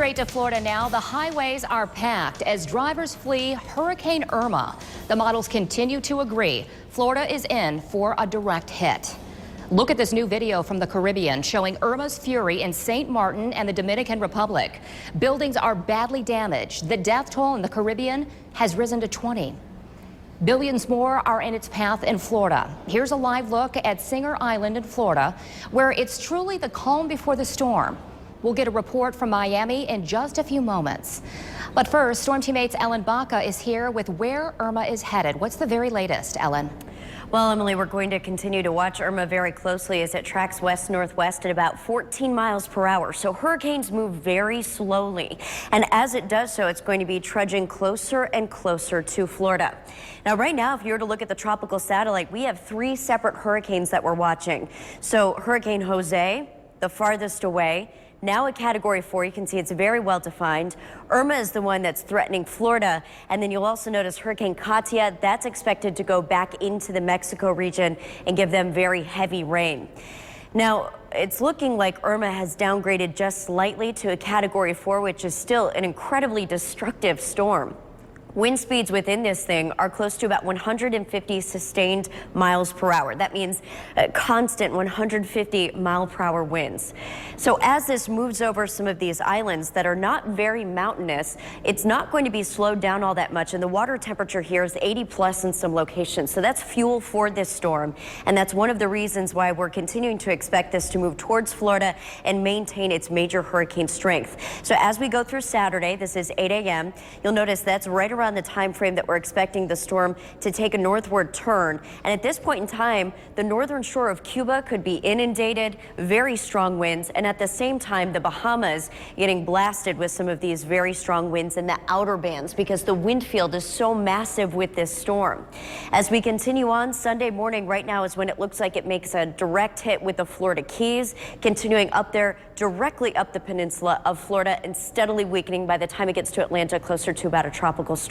Straight to Florida now. The highways are packed as drivers flee Hurricane Irma. The models continue to agree Florida is in for a direct hit. Look at this new video from the Caribbean showing Irma's fury in St. Martin and the Dominican Republic. Buildings are badly damaged. The death toll in the Caribbean has risen to 20. Billions more are in its path in Florida. Here's a live look at Singer Island in Florida, where it's truly the calm before the storm. We'll get a report from Miami in just a few moments. But first, Storm Teammates Ellen Baca is here with where Irma is headed. What's the very latest, Ellen? Well, Emily, we're going to continue to watch Irma very closely as it tracks west-northwest at about 14 miles per hour. So hurricanes move very slowly. And as it does so, it's going to be trudging closer and closer to Florida. Now, right now, if you were to look at the tropical satellite, we have 3 separate hurricanes that we're watching. So Hurricane Jose, the farthest away, now a Category 4. You can see it's very well defined. Irma is the one that's threatening Florida. And then you'll also notice Hurricane Katia, that's expected to go back into the Mexico region and give them very heavy rain. Now, it's looking like Irma has downgraded just slightly to a Category 4, which is still an incredibly destructive storm. Wind speeds within this thing are close to about 150 sustained miles per hour. That means constant 150 mile per hour winds. So as this moves over some of these islands that are not very mountainous, it's not going to be slowed down all that much. And the water temperature here is 80 plus in some locations. So that's fuel for this storm. And that's one of the reasons why we're continuing to expect this to move towards Florida and maintain its major hurricane strength. So as we go through Saturday, this is 8 a.m., you'll notice that's right around the time frame that we're expecting the storm to take a northward turn. And at this point in time, the northern shore of Cuba could be inundated, very strong winds, and at the same time, the Bahamas getting blasted with some of these very strong winds in the outer bands because the wind field is so massive with this storm. As we continue on, Sunday morning right now is when it looks like it makes a direct hit with the Florida Keys, continuing up there directly up the peninsula of Florida and steadily weakening by the time it gets to Atlanta, closer to about a tropical storm.